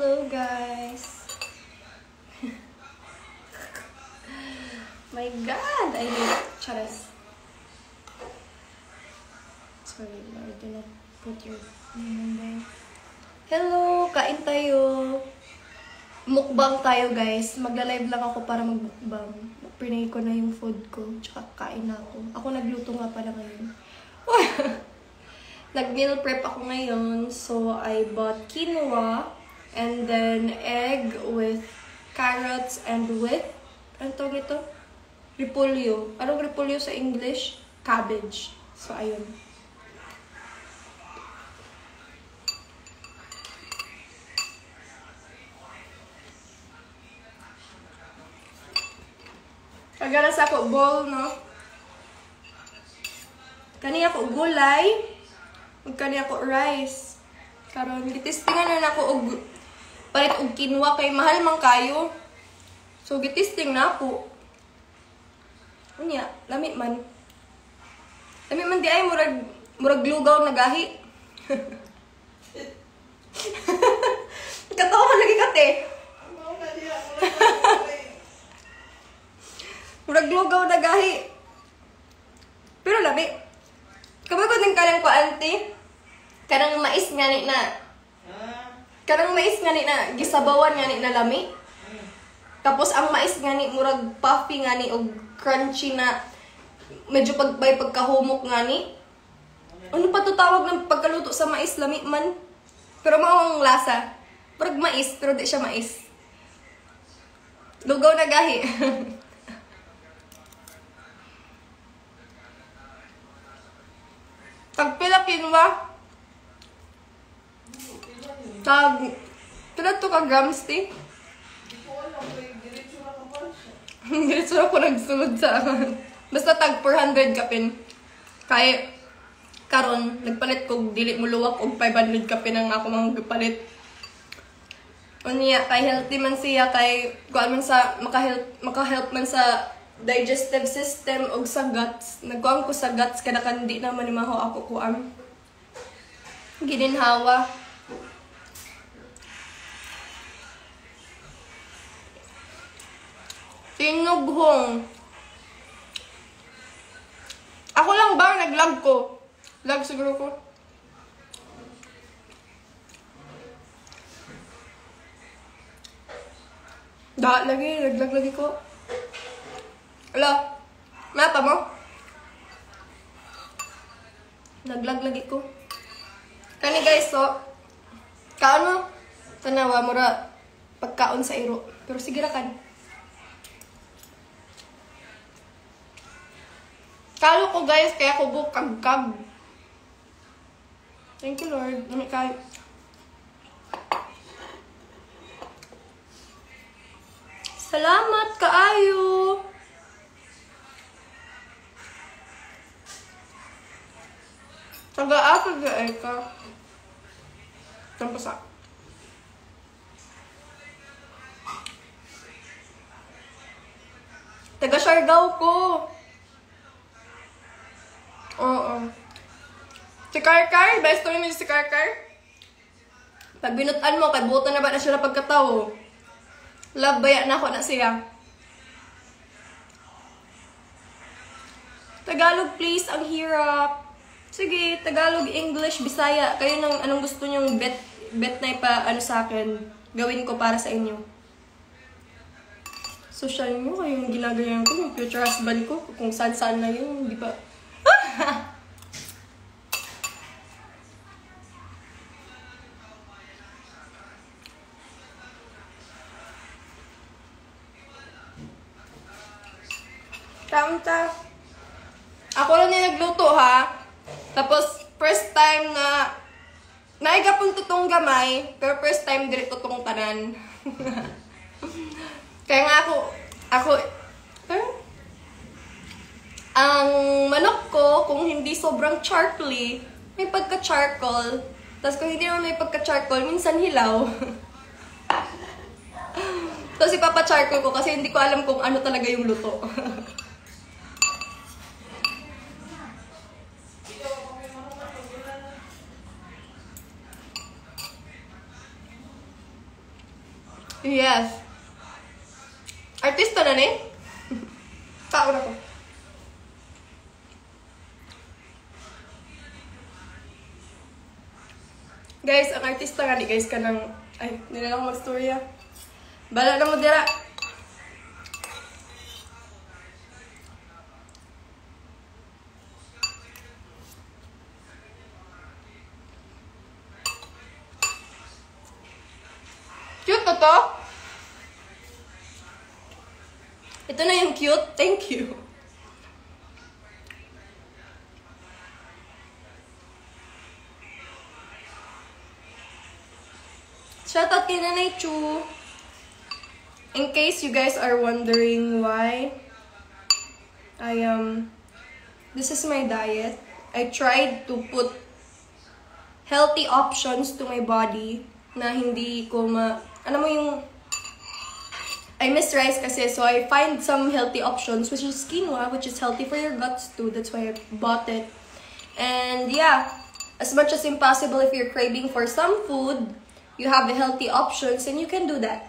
Hello guys. My God, I hate charas. Sorry, Lord, do not put your name there. Hello, kain tayo. Mukbang tayo guys. Magla-live lang ako para mag-mukbang. Pinay ko na yung food ko, tsaka kain na ako. Ako nagluto nga pala ngayon. Nag-meal prep ako ngayon, so I bought quinoa and then egg with carrots and with, ano tawag ito? Repolyo. Anong repolyo sa English? Cabbage. So, ayun. Pagkala sa ako bowl, no? Kani ako gulay. Magkani ako rice. Karon gitistingan na ako og palit og quinoa kay mahal man kayo. So gitisting na ako. Unya, lamit man. Lamit man di ay murag lugaw na gahi. Katawa ko lagi kate. Murag lugaw na gahi. Pero lamit. Kabay ko din kanang ko, auntie. Kanang mais nga ni na. Kanang mais nga ni na, gisabawan nga ni na lami. Tapos ang mais nga ni, murag puffy nga ni, o crunchy na, medyo pagkahumok nga ni. Ano pa to tawag ng pagkaluto sa mais, lami man? Pero maawang lasa. Murag mais, pero di siya mais. Lugaw na gahi. Tagpila quinoa. Pila to ka grams, ti? Diretso na ko nagsulod sa basta tag 400 kapin. Kaya karon nagpalit kog dili mo luwak og 500 kapin ang ako magpalit. Unya kay healthy man siya, kay kuan man sa maka-help man sa digestive system og sa guts. Nagkuan ko sa guts kada kandi naman ni maho ako kuan. Gininhawa. Tinughong. Ako lang ba nag-lag ko? Lag siguro ko. Naglag lagi ko. Ala, mapa mo? Naglag lagi ko. Kani guys, so, kaano? Tanawa, mura pagkaon sa iro. Pero sige ra kan. Kalo ko guys, kaya ko bukag-kag. Thank you Lord. Nami kayo. Salamat kaayo. Taga-ako ga ka. Tampasa. Taga-Siargao ko. Oo. Si Karkar, best story ni si Karkar. Pag binutan mo, kay buta na ba na siya na pagkatawo? Love baya na ako na siya. Tagalog please, ang hirap. Sige, Tagalog, English, Bisaya. Kayo nang anong gusto nyong bet na ipa ano sa akin. Gawin ko para sa inyo. Social nyo, kayong ginagayan ko, yung future husband ko. Kung saan-saan na yun, di ba? Tamta. Ako lang yung nagluto ha. Tapos, first time na naigapon tutong gamay, pero first time dili tutong tanan. Kaya nga ang manok ko, kung hindi sobrang charcoaly, may pagka-charcoal. Tapos kung hindi naman may pagka-charcoal, minsan hilaw. Tapos ipapa-charcoal ko kasi hindi ko alam kung ano talaga yung luto. Yes. Artista na ni? Tao na ko. Guys, ang artista nga ni guys ka ng... Ay, hindi na lang mag-storya. Bala na mo dira. Cute na to? Ito na yung cute. Thank you. Shoutout kay Nanay Chu. In case you guys are wondering why this is my diet. I tried to put healthy options to my body na hindi ko ano mo yung I miss rice kasi, so I find some healthy options, which is quinoa, which is healthy for your guts too. That's why I bought it. And yeah, as much as impossible, if you're craving for some food, you have the healthy options and you can do that.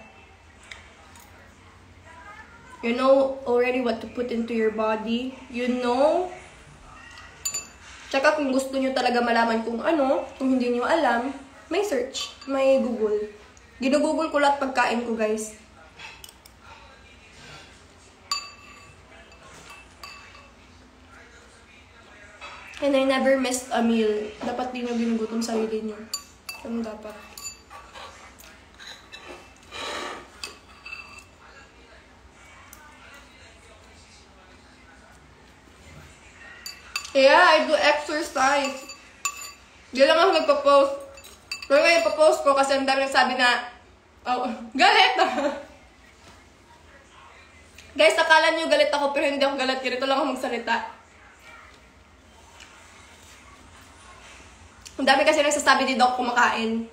You know already what to put into your body. You know. Tsaka kung gusto nyo talaga malaman kung ano, kung hindi nyo alam, may search, may Google. Ginugoogle ko lahat pagkain ko, guys. And I never missed a meal. Dapat di nyo ginugutom sarili nyo. Ano dapat? Yeah, I do exercise. Di lang ako nagpa-post. Pero ngayon pa-post ko kasi ang dami nagsabi na, oh, galit! Guys, akala nyo galit ako pero hindi ako galit. Ganito lang ako magsalita. Ang dami kasi nagsasabi dito ako kumakain.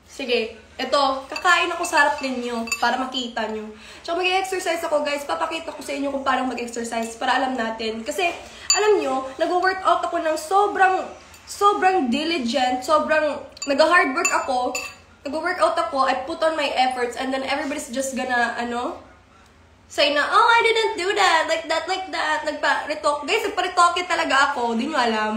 Sige, eto, kakain ako sa harap ninyo para makita nyo. Tsaka mag-exercise ako, guys. Papakita ko sa inyo kung paano mag-exercise para alam natin. Kasi, alam nyo, nag-workout ako ng sobrang diligent, nag-hard work ako, nag-workout ako, I put on my efforts, and then everybody's just gonna, say na, oh, I didn't do that, like that, nagpa-retalk. Guys, nagpa-retalk talaga ako, di nyo alam.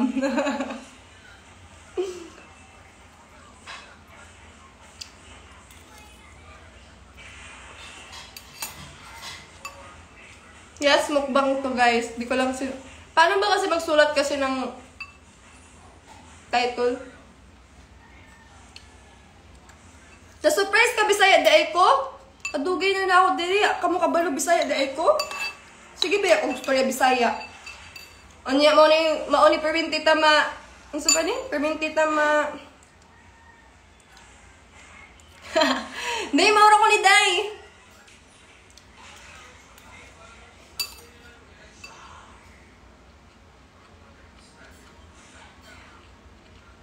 Yes, mukbang to, guys. Di ko lang paano ba kasi magsulat kasi ng title? The surprise ka, Bisaya, daay ko? Adugay na ako dili. Kamu kabalo, Bisaya, daay ko? Sige, ba, kung gusto niya, Bisaya. Anya, mauni permintita ano sa pa ni? Permintita Day, maura ko ni Day.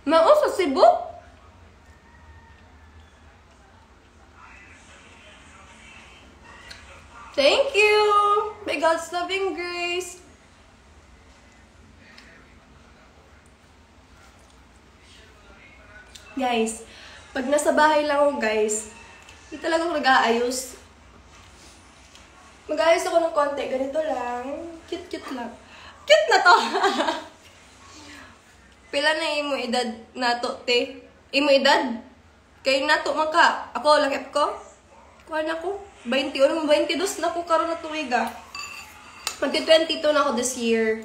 Mao sa Cebu? Thank you! May God's loving grace. Guys, pag nasa bahay lang ako, guys, hindi talaga ako nag-aayos. Mag-aayos ako ng konti. Ganito lang. Cute-cute lang. Cute na to! Pila na imo edad nato, te? Imo edad? Kay nato man ka. Ako, lakip ko? Kuha na ko. 21, 22 na ko karon na tuwiga. Magti-22 na ako this year.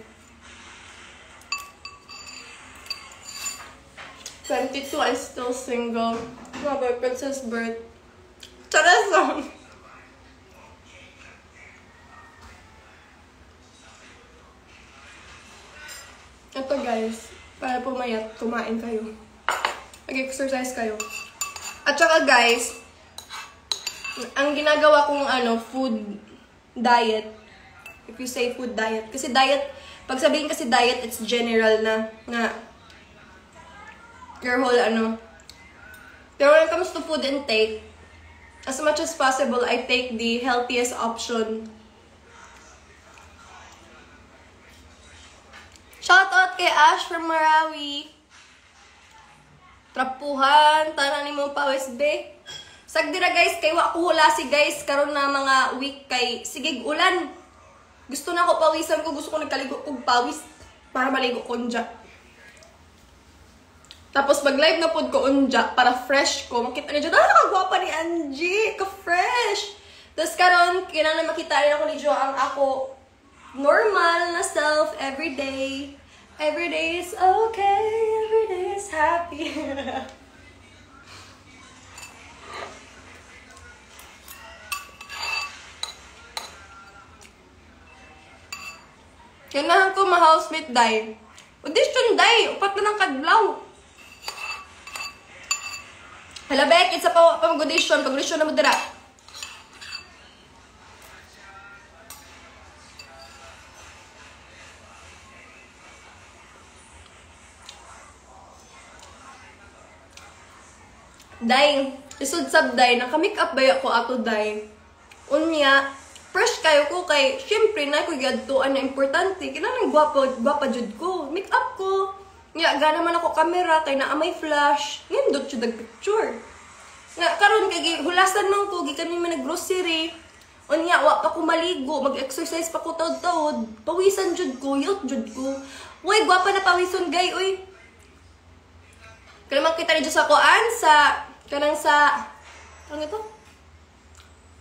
22, I'm still single. My boyfriend's his birth. Charas! Ito, guys. Para pumayat, kumain kayo. Mag-exercise kayo. At saka, guys, ang ginagawa kong food diet. If you say food diet. Kasi diet, pag sabihin kasi diet, it's general na your whole Pero when it comes to food intake, as much as possible, I take the healthiest option. Shoutout kay Ash from Marawi. Trapuhan, tanan ni mong pawis be. Sagdira guys, kay wa ko hulasi guys, karon na mga week kay sigig ulan. Gusto na ako pawisan ko, gusto ko nagkaligo kog pawis para maligo ko unja. Tapos mag-live na pod ko unja para fresh ko. Makita niyo, nakagwapa ni Angie, ka-fresh. Tapos karon kinahanglan makita rin ako ni Jo ang ako normal na self everyday. Every day is okay, every day is happy. Ganahan ko ma-housemate day. Audition day, upat na ng kadlaw. Hala Beck, it's a pag-audition. Pag-audition na mo dira. Day, isod sab day, naka-make up ba ako ato day? Unya, fresh kayo ko kay, syempre na ko yadtuan na importante. Kinahanglan gwapa jud ko. Make up ko. Nga, gana man ako camera, kay naa may flash. Nindot jud ang picture. Nga, karon kay hulasan man ko, gikan mi man grocery. Unya, wa pa ko maligo, mag-exercise pa ko taod-taod. Pawisan jud ko, yot jud ko. Uy, gwapa na pawison gay, uy. Kaya makita niyo sa kuan, kanang sa, ano ito?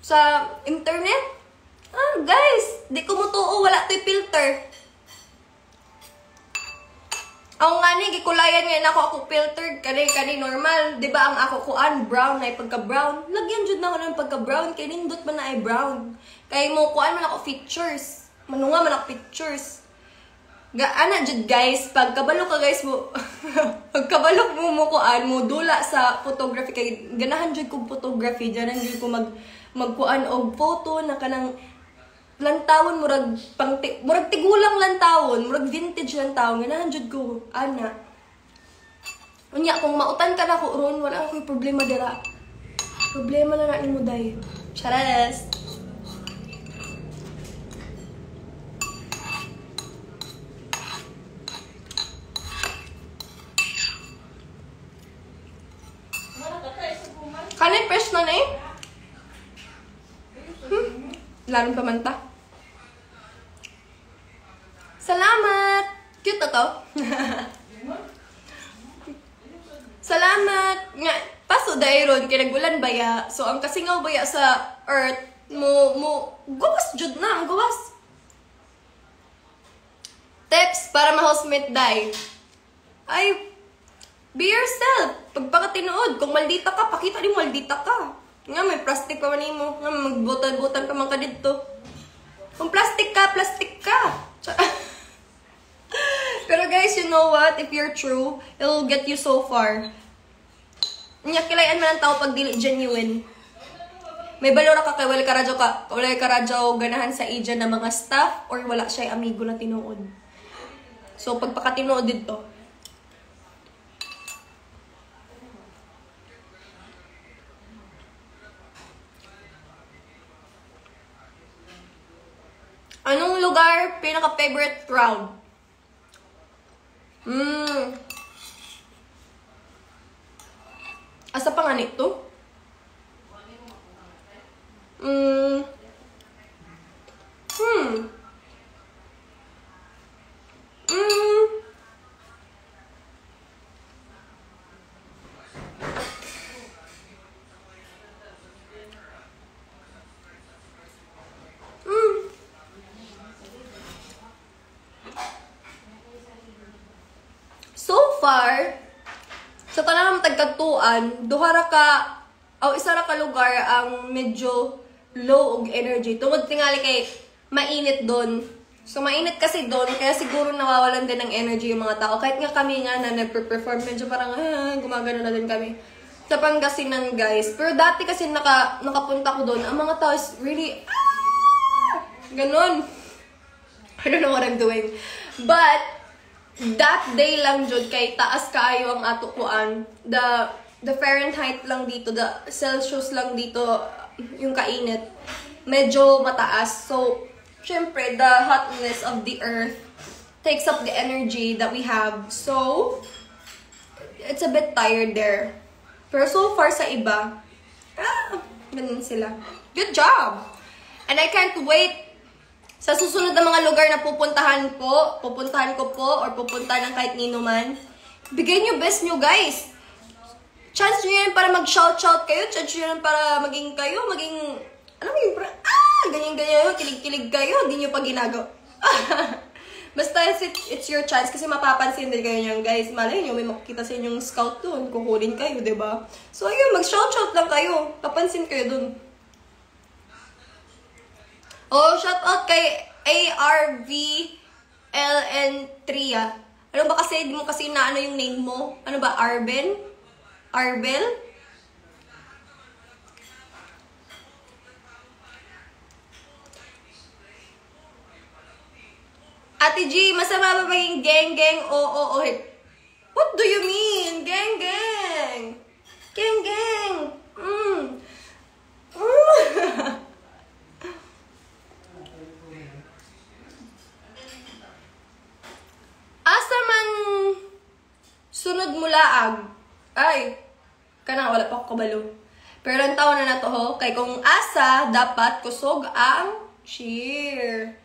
Sa internet? Ah, guys, di ko mutuo, wala to'y filter. Ako nga ni, gikulayan ngayon ako filtered, kani normal. Di ba ang ako kuan, brown, ay pagka-brown. Lagyan jud na ako ng pagka-brown, kay nindot man na ay brown. Kay mo kuan man ako features. Manunga man ako pictures. Ana jud guys, pagkabalo ka guys mo, pagkabalo mo kuan mo dula sa photography kay ganahan jud kog photography, diyan jud ko magkuan og photo na kanang lantawon murag tigulang lantawon, murag vintage lantawon, ganahan jud ko ana. Unya kung mautan ka na ko ron, wala koy problema dira. Problema na nimo day. Charas. Kanin fresh na na eh. Larong pamanta. Salamat! Cute na to. Salamat! Nga, paso dahil ron, kinagulan baya. So, ang kasingaw baya sa earth, gawas jud na, ang gawas. Tips para ma-housemate day. Ay, be yourself. Pagpakatinuod, kung maldita ka, pakita din maldita ka. Nga, may plastic pa man mo. Nga, magbutan-butan pa man ka dito. Kung plastic ka, plastic ka. Pero guys, you know what? If you're true, it'll get you so far. Nga, kilayan man ang tao pag dili genuine. May balora ka kay wala ka radyo ganahan sa agent na mga staff or wala siya amigo na tinuod. So, pagpakatinuod dito. Anong lugar pinaka-favorite crowd? Asa pa nga nito? So far, sa tanan naman tagkatuan, isa ra ka lugar ang medyo low og energy. Tungod tingali kay mainit doon. So mainit kasi doon, kaya siguro nawawalan din ng energy yung mga tao. Kahit nga kami nga na nagpe-perform, medyo parang gumagano na din kami sa Pangasinan, guys. Pero dati kasi nakapunta ko doon, ang mga tao is really ganon. I don't know what I'm doing. But that day lang jud kay taas kaayo ang ato kuan. The Fahrenheit lang dito, the Celsius lang dito yung kainit. Medyo mataas. So, syempre, the hotness of the earth takes up the energy that we have. So, it's a bit tired there. Pero so far sa iba, Ganun sila. Good job! And I can't wait sa susunod na mga lugar na pupuntahan ko po, or pupuntahan ng kahit nino man. Bigay nyo best nyo, guys. Chance nyo yan para mag-shout-shout kayo. Chance nyo yan para maging kayo, ganyan-ganyan, kilig-kilig kayo. Hindi nyo pa ginagawa. Basta it's your chance kasi mapapansin din kayo nyo, guys. Malay nyo, may makikita sa inyong scout doon. Kukunin kayo, diba? So, ayun, mag-shout-shout lang kayo. Papansin kayo doon. Oh, shout out kay ARVLN3 ah. Ano ba kasi, di mo kasi inaano yung name mo? Ano ba, Arben? Arbel? Ate G, masama ba maging geng-geng? Oo. What do you mean? Geng-geng! Geng-geng! Asa man sunod mo laag? Ay, kana wala pa ako kabalo. Pero ang taon na to ho, kay kung asa, dapat kusog ang cheer.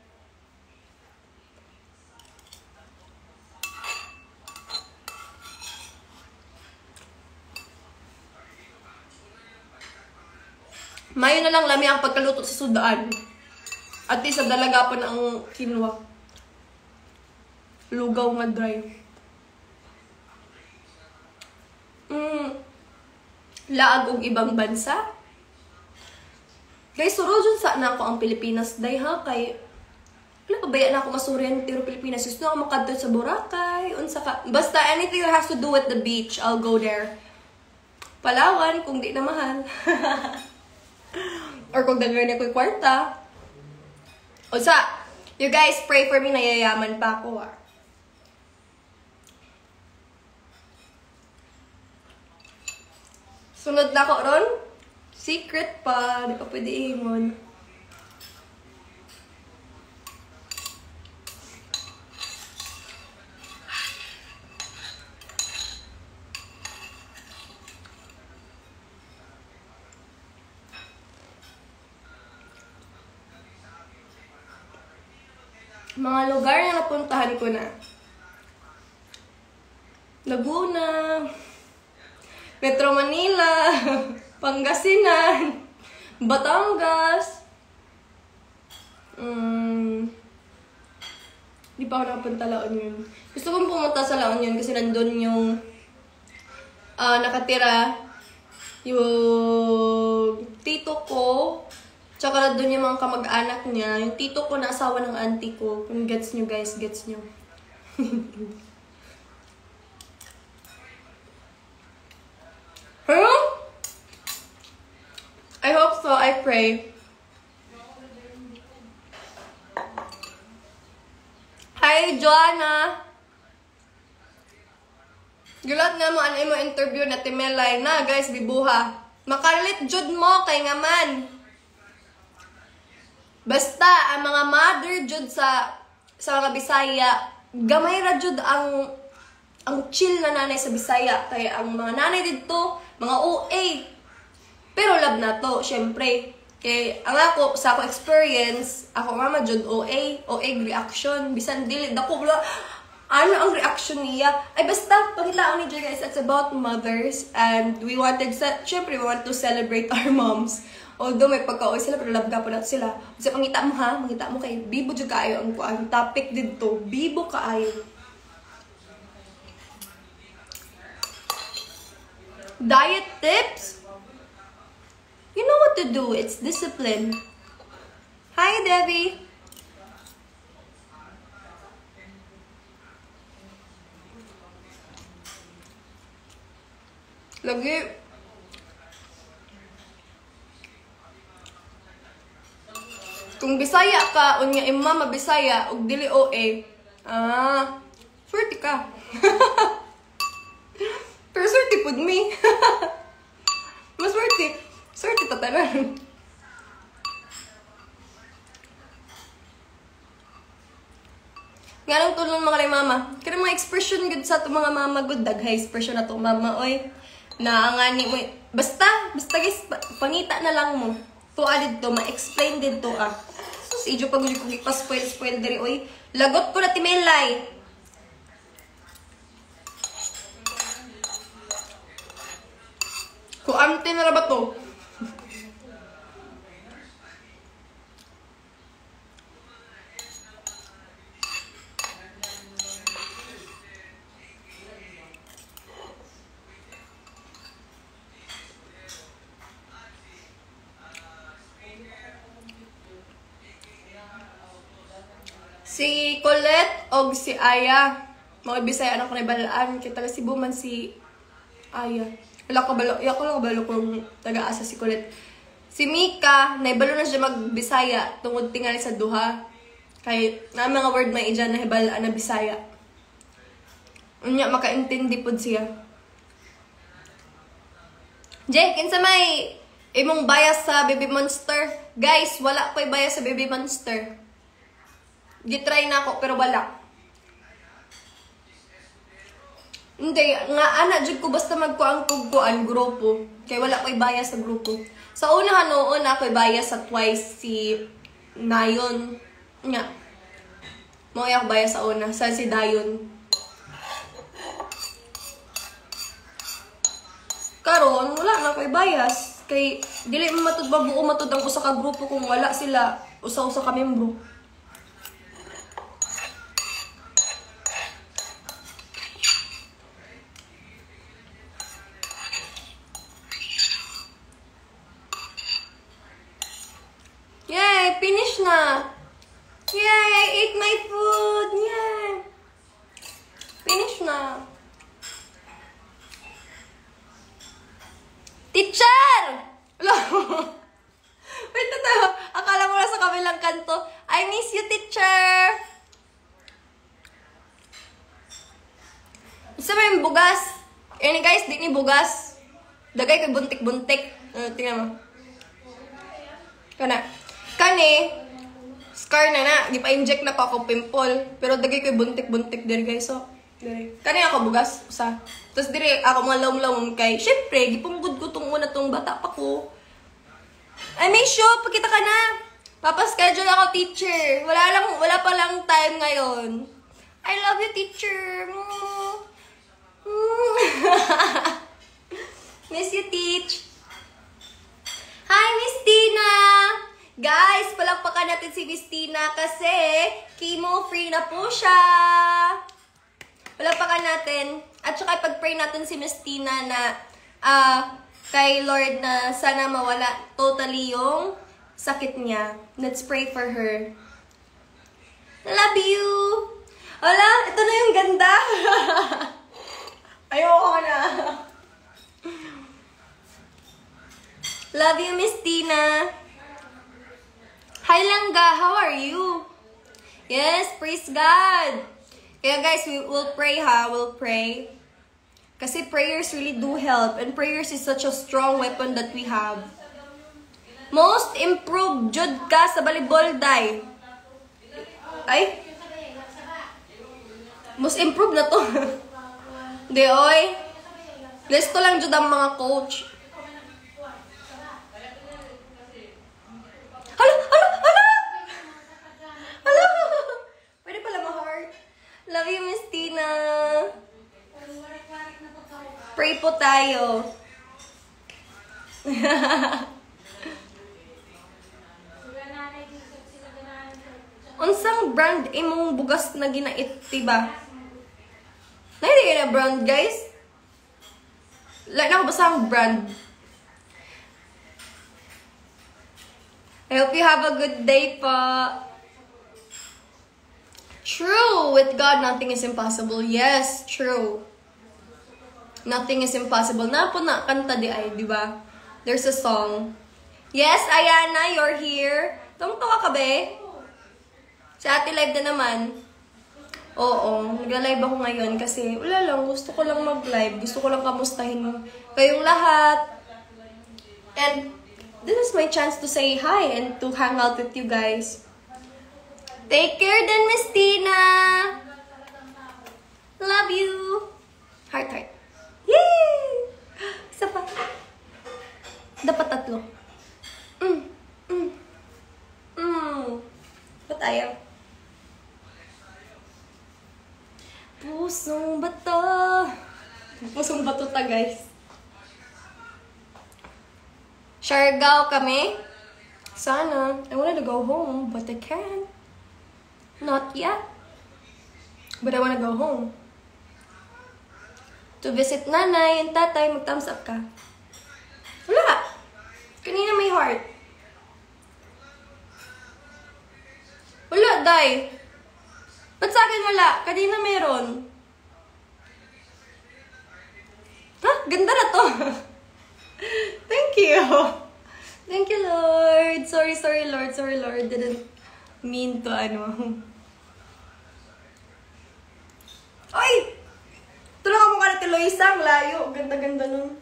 Mayo na lang lami ang pagkaluto sa sudaan. At least sa dalaga pa ng kinwa. Lugaw nga dry. Laag og ibang bansa. Guys, suro dyan sa na ako ang Pilipinas day ha. Kay, wala pa baya na ako masuryan tiro Pilipinas. Gusto ako makadto sa Boracay. Unsa ka. Basta anything that has to do with the beach, I'll go there. Palawan, kung di na mahal. Or kung dagawin ako'y kwarta. Unsa, you guys pray for me na yayaman pa ako ah. Sunod na ko ron. Secret pa. Di pa pwede ingon. Mga lugar na napuntahan ko na. Laguna, Metro Manila, Pangasinan, Batangas. Di pa ako nakapunta La Union. Gusto kong pumunta sa La Union kasi nandun yung nakatira yung tito ko. Tsaka nandun yung mga kamag-anak niya. Yung tito ko na asawa ng auntie ko. Kung gets nyo guys, gets nyo. Huh? I hope so. I pray. Hi, Joanna. Gulat nga mo, ano mo interview na Timelay na, guys, bibuha. Makalit jud mo, kay nga man. Basta, ang mga mother jud sa mga Bisaya, gamay ra jud ang chill na nanay sa Bisaya. Kaya ang mga nanay dito, mga OA. Pero love na to, syempre. Kaya ang ako, sa ako experience, ako mama jud OA reaction. Bisan dili, dako wala, ano ang reaction niya? Ay basta, pakitaan ni guys, it's about mothers. And we wanted, syempre we want to celebrate our moms. Although may pagka-OA sila, pero love ka po natin sila. Kasi pangita mo ha, mangita mo kay Bibo jud kaayo ang topic dito. Bibo kaayo. Diet tips? You know what to do. It's discipline. Hi, Debbie. Lagi. Kung Bisaya ka, unya imma mabisaya, ug dili OA. Swerte ka. Pero swerte pud me. Mas swerte. Swerte tatanan. Nga nang tulong mga kay mama. Kaya mga expression good sa ito mga mama. Good daghay expression na ito mama. Oy, naangani mo. Basta guys, ipangita na lang mo. Tuwa dito, ma-explain din to ah. Sus, idyo pag ko ipa-spoil diri, oy. Lagot ko na timelay. Kuante na ba to? Si Colette o si Aya. Mga Bisaya anak ko na balaan. Kita si Buman si Aya. Wala ko kabalo kung taga-asa si Colette. Si Mika, naibalo na siya mag-Bisaya tungod tingali sa duha. Kay na mga word may idyan na hibalaan na Bisaya. Unya, makaintindi po siya. Jake, kinsa may imong bias sa Baby Monster? Guys, wala ko'y bias sa Baby Monster. Gitry na ako, pero wala. Hindi, nga anak jud ko basta magkuang grupo. Kaya wala ko'y bias sa grupo. Sa una noon, ako'y bias sa Twice si Nayon. Nga. Mao ako bias sa una, sa si Dayon. Karon, wala na ko'y bias. Kay, dili matud buo matud ang usa ka grupo kung wala sila usa-usa ka membro. Yay! Finish na! Yay! I ate my food! Yay! Finish na! Teacher! Wait na tayo. Akala mo na sa kabilang kanto. I miss you, teacher! Isa ba yung bugas? Yan guys, di ni bugas. Dagay kay buntik-buntik. Tingnan mo. Kani, scar na. Gipa-inject na pa ako pimple. Pero dagay kay buntik-buntik diri guys. So, diri. Kani ako bugas. Usa. Tapos diri ako mga lawom-lawom kay, syempre, gipunggod ko tong una tong bata pa ko. Ay, may show. Pakita ka na. Papaschedule ako, teacher. Wala pa lang time ngayon. I love you, teacher. Miss you, teach. Hi, Miss Tina! Guys, palakpakan natin si Miss Tina kasi chemo-free na po siya. Palakpakan natin. At saka ipag-pray natin si Miss Tina na kay Lord na sana mawala totally yung sakit niya. Let's pray for her. Love you! Wala, ito na yung ganda. Ayoko na. Love you, Miss Tina. Hi, Langga. How are you? Yes, praise God. Kaya guys, we will pray ha. We'll pray. Kasi prayers really do help. And prayers is such a strong weapon that we have. Most improved jud ka sa volleyball, day. Ay? Most improved na to. Di, oy. Listo lang jud ang mga coach. Hala! Pwede pala ma-heart. Love you, Miss Tina. Pray po tayo. Unsang brand imong bugas na ginait, diba? Nahilig na brand, guys? Like na ko basta ang brand. I hope you have a good day po. True. With God, nothing is impossible. Yes, true. Nothing is impossible. Na po na kanta di ay, di ba? There's a song. Yes, Ayana, you're here. Tungtawa ka be? Sa ate live na naman. Oo, nag-live ako ngayon kasi wala lang, gusto ko lang mag-live. Gusto ko lang kamustahin kayong lahat. And this is my chance to say hi and to hang out with you guys. Take care then, Miss Tina. Love you. Heart, heart. Yay! Isa pa. Dapat 3. Ba't ayaw? Pusong bato. Pusong bato ta, guys. Siargao kami. Sana. I wanted to go home, but I can't. Not yet. But I wanna go home. To visit nanay and tatay, mag-thumbs up ka. Wala. Kanina may heart. Wala, day. Ba't sa akin wala? Kanina meron. Ha? Ganda na to. Thank you. Thank you, Lord. Sorry, Lord. Sorry, Lord. Didn't mean to, Ay! Tulungan mo ka na Tiloisa. Ang layo. Ganda-ganda nun.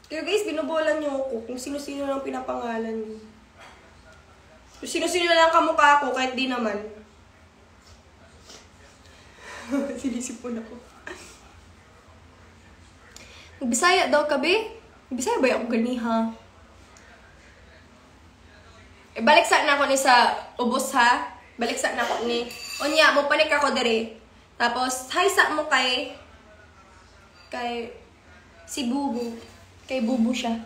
Kaya guys, binubolan niyo ako kung sino-sino lang pinapangalan niyo. Kung sino-sino lang kamukha ako, kahit di naman. Sinisipon ako. Bisaya daw ka, be? Bisaya ba ako ganiha? Balik sa na ako ni sa ubos, ha? Balik sa na ako ni... Onya, mo panik ako dere. Tapos, hi sa mo kay si Bubu. Kay Bubu siya.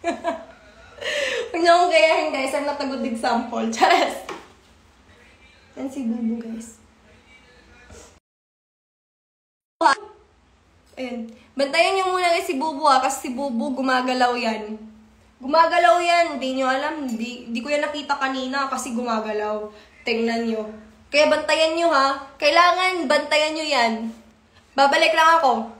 Huwag niyo akong kayahin, guys. Ang natagod example. Charas! Yan si Bubu, guys. Ayun. Bantayan niyo muna kay si Bubu, ha? Kasi si Bubu, gumagalaw yan. Gumagalaw yan. Hindi niyo alam. Di ko yan nakita kanina kasi gumagalaw. Tingnan niyo. Kaya bantayan niyo, ha? Kailangan bantayan niyo yan. Babalik lang ako.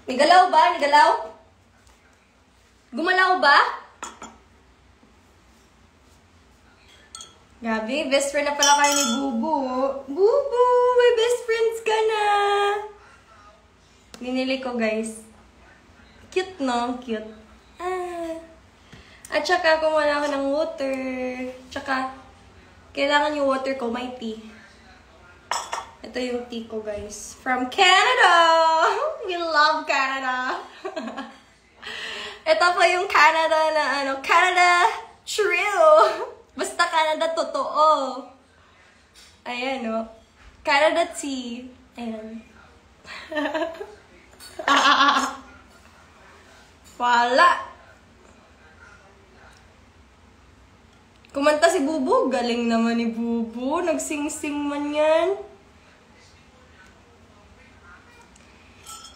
Nigalaw ba? Nigalaw? Gumalaw ba? Gabi, best friend na pala kayo ni Bubu. Bubu, may best friends ka na. Binili ko, guys. Cute, no? Cute. At saka, kumuha ako ng water. Tsaka, kailangan yung water ko, may tea. Ito yung tea ko, guys. From Canada! We love Canada! Ito po yung Canada na Canada True. Basta Canada totoo. Ayan, o. Canada tea. Ayan. Wala. Kumanta si Bubu. Galing naman ni Bubu. Nagsing-sing man yan.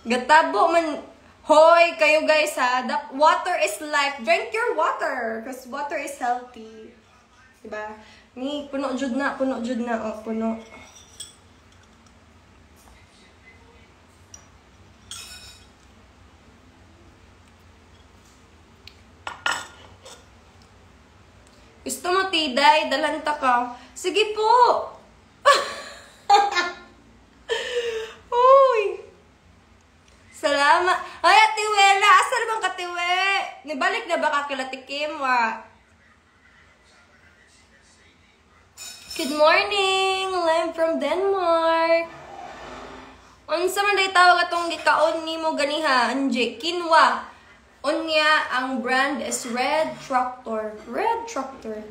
Gatabo man. Hoy, kayo guys ha. Water is life. Drink your water. Because water is healthy. Diba? Ni, puno jud na. Puno jud na. O, puno. Gusto mo, Tiday? Dalanta ka. Sige po. Uy. Salamat. Ay, Atiwe, asa naman ka, Tiwe? Nibalik na ba ka kila Tikim, wa? Good morning. I'm from Denmark. Unsa man day tawag atong gikaon nimo ganiha, Anje? Kinwa. Unya, ang brand is Red Tractor. Red Tractor.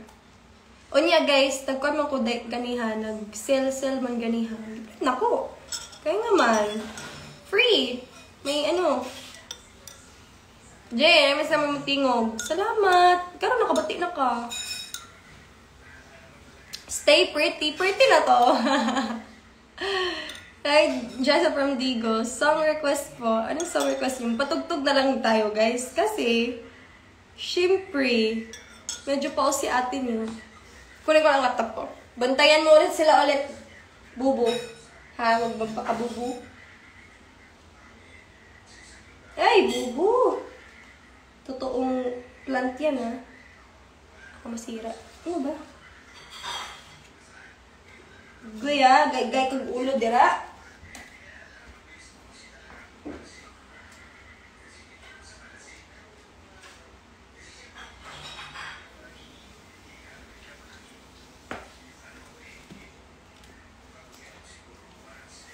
Unya, guys, tagkuan man ko ganiha. Nag-sell man ganiha. Nako. Kaya nga man. Free. May ano. Jay, namin sa mga tingog. Salamat. Karoon nakabati na ka. Stay pretty. Pretty na to. Hi, Jessa from Digo. Song request po. Anong song request yung patugtog na lang tayo, guys. Kasi, syempre, medyo pa si ate niyo. Kunin ko ang laptop ko. Bantayan mo ulit sila ulit. Bubu. Ha? Huwag magpakabubu. Ay, bubu. Totoong plant yan, ha? Ako masira. Ano ba? Guya, gay kag ulo dira.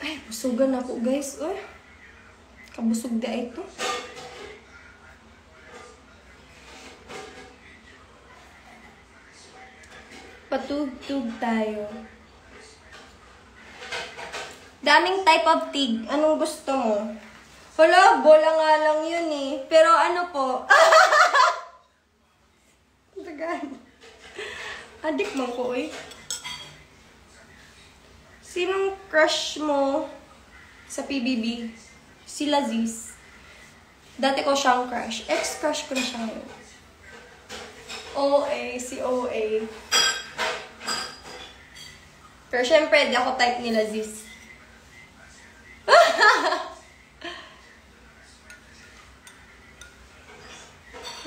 Ay, busugan ako, guys. Uy. Kabusog da ito. Patug-tug tayo. Daming type of tig. Anong gusto mo? Hala, bola nga lang yun eh. Pero ano po? Tagaan. Adik mo ko eh. Sinong crush mo sa PBB? Si Laziz. Dati ko siyang crush. Ex-crush ko na siya ngayon. OA, si OA. Pero syempre, di ako type ni Laziz.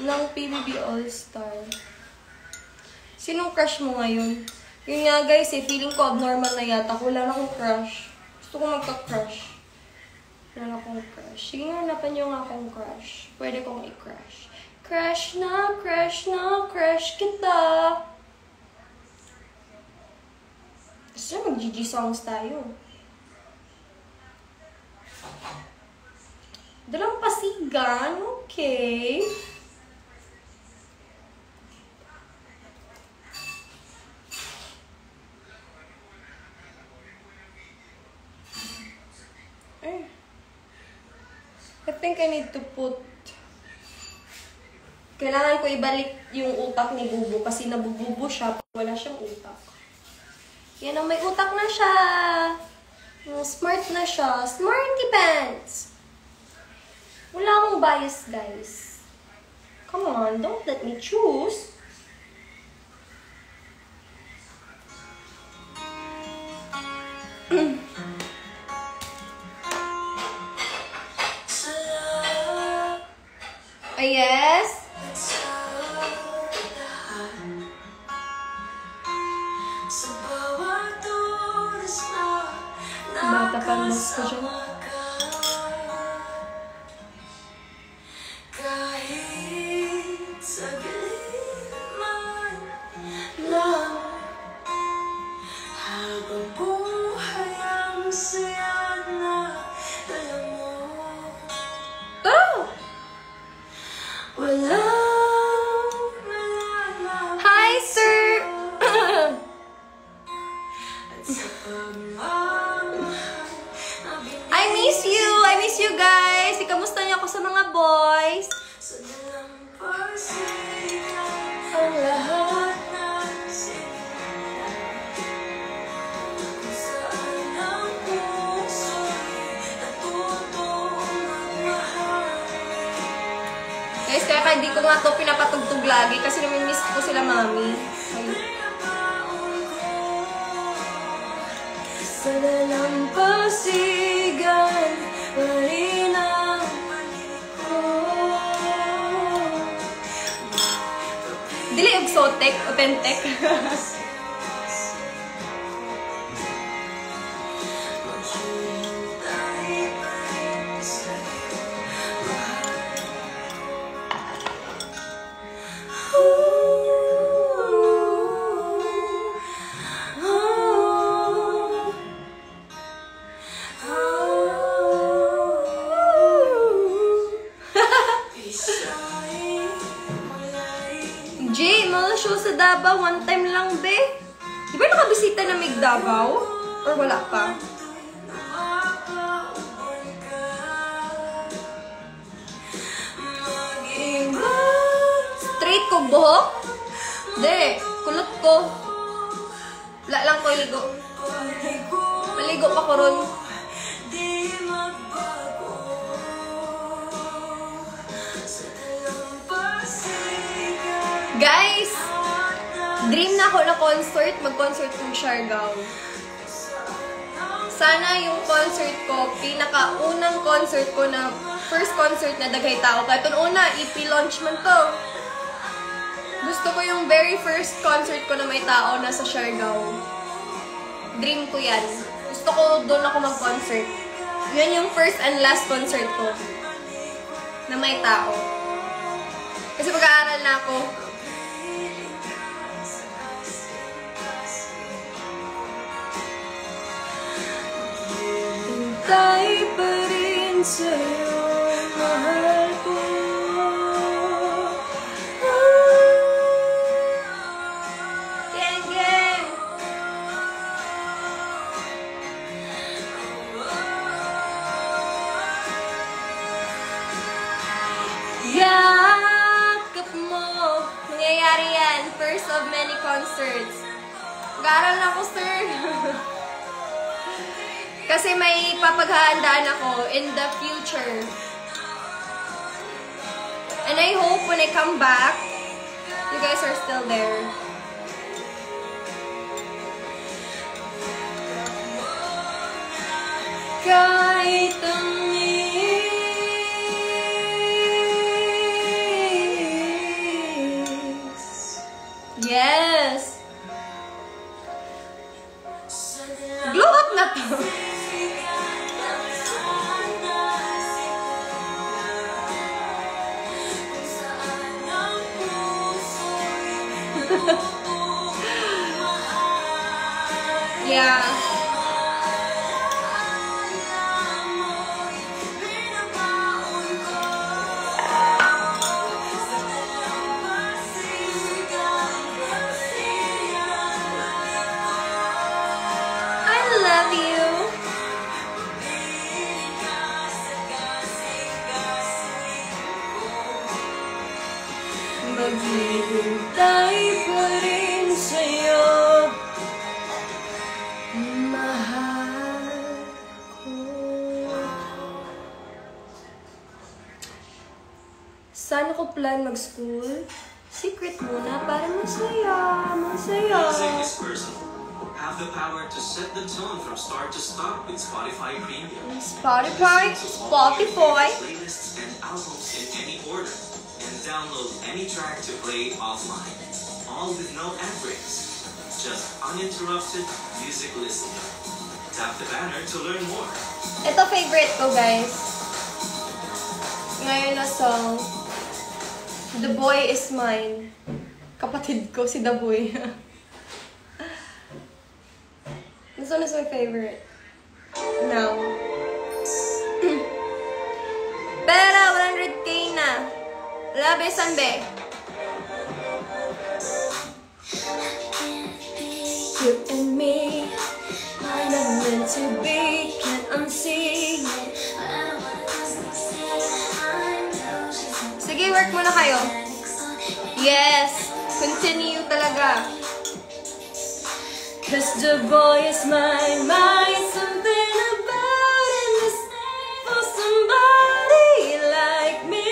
Ng PBB All-Star. Sinong crush mo ngayon? Yun nga guys, feeling ko abnormal na yata. Wala na akong crush. Gusto ko magka-crush. Wala na akong crush. Sige nga, hanapan nyo nga akong crush. Pwede kong i-crush. Crush na, crush na, crush kita. Gusto na mag-GG songs tayo. Dalang pasigan, okay. I think I need to put... Kailangan ko ibalik yung utak ni Bubu kasi nabububo siya. Wala siyang utak. Yan ang may utak na siya. Smart na siya. Smarty pants! Wala akong bias, guys. Come on, don't let me choose. Yes? Bata pa mas ko dyan. Tsaka hindi ko nga to pinapatugtog lagi kasi namimiss ko sila mami. Ayun. Sa dalampasigan pa rin ako. Dili exotic, authentic. Jay, mga show sa Davao, one time lang, be. Di ba nakabisita na Mig Davao? Or wala pa? Straight ko buhok? Di, kulot ko. Wala lang ko ligo. Maligo pa ko ron. Guys, dream na ako na concert, mag-concert ng Siargao. Sana yung concert ko, pinaka-unang concert ko na, first concert na daghay tao. Kaya ito una, EP launch man to. Gusto ko yung very first concert ko na may tao na sa Siargao. Dream ko yan. Gusto ko doon ako mag-concert. Yan yung first and last concert ko na may tao. Kasi pag-aaral na ako. Hintay pa rin sa'yo, mahal ko. Gang, gang! Yakap mo! Nangyayari yan. First of many concerts. Mag-aaral na ako, sir. Kasi may papaghahandaan ako in the future. And I hope when I come back, you guys are still there. Kahit tamis. Yes! Glow up na to! Yeah. I love you. Maghihintay pa rin sa'yo, mahal ko. Saan ako plan mag-school? Secret muna para masaya, masaya. Music is personal. Have the power to set the tone from start to stop with Spotify Premium. Spotify. Playlists and albums in any order. And download any track to play offline. All with no ad breaks. Just uninterrupted music listening. Tap the banner to learn more. Ito favorite ko, guys. Ngayon na song. The Boy Is Mine. Kapatid ko, si The Boy. This one is my favorite. Now. Pera, 100k na. Labi, Sanbe. You and me, we're not meant to be, can't unsee it. Sige, work muna kayo. Yes, continue talaga. Cause the boy is mine, something about him is for somebody like me.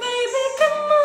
Baby, come on.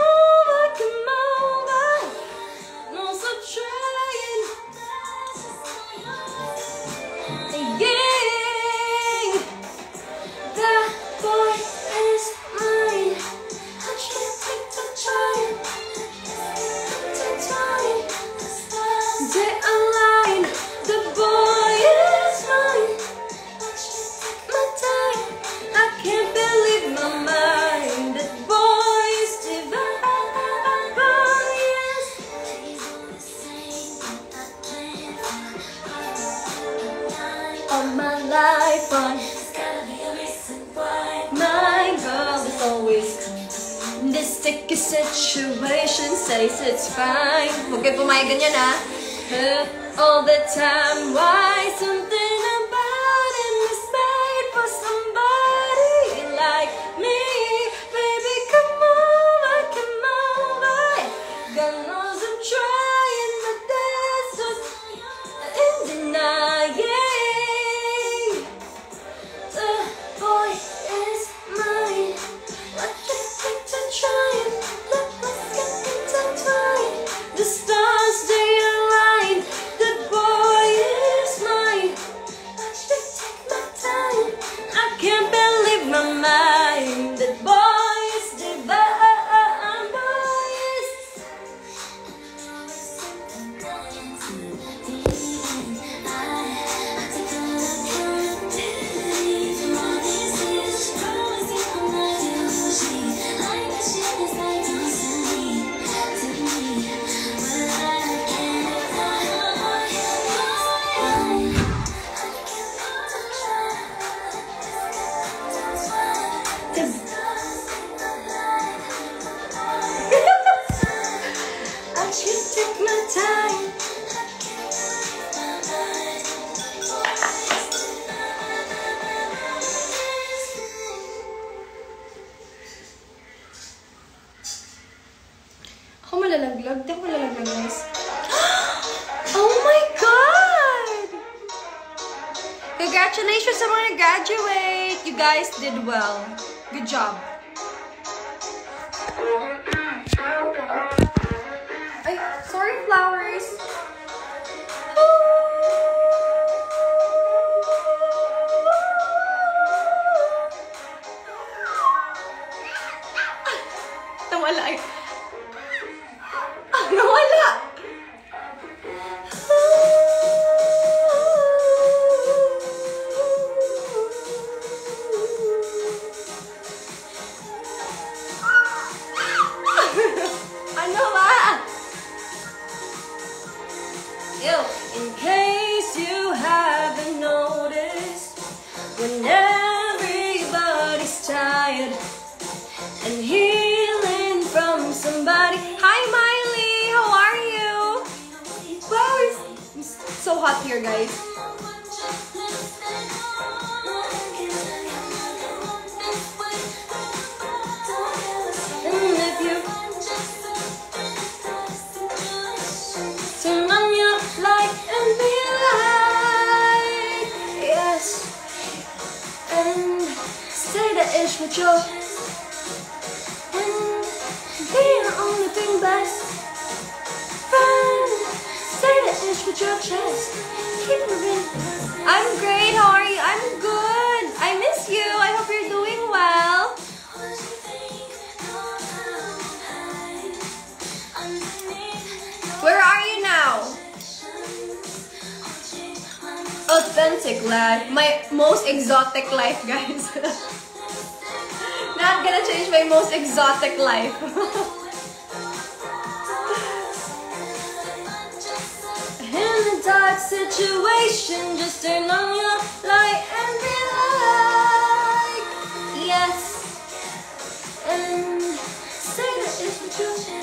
of my life on. There's gotta be a reason why my girl is always calm. This sticky situation says it's fine. Huwag kayo pumayag ganyan ha. All the time, why something about him is made for somebody like me. Baby, come over, come over. God knows I'm trying, but there's just in denying. The boy is mine. What you think to try and let us get intertwined? The stars they align. The boy is mine. But you take my time. I can't believe my mind. That boy is divine. Boy is. I should take my time. Ako malalaglag. Di ako malalaglag, guys. Oh my God! Congratulations sa mga nag-graduate! You guys did well. Good job. Ay, sorry, flowers. Nawala eh. Nawala! Ano ba? Yo, in case you haven't noticed, when everybody's tired and healing from somebody. Hi, Miley! How are you? Wow, it's so hot here, guys. And if you turn on your light and be light, yes, and say the ish with your. Be your only thing best friend. Say the ish with your chest. Keep moving. I'm great, how are you? I'm good. I miss you. I hope you're doing well. Where are you now? Authentic life. My most exotic life, guys. Not gonna change my most exotic life. In a dark situation, just turn on your light and be like, yes, and say that it's the truth.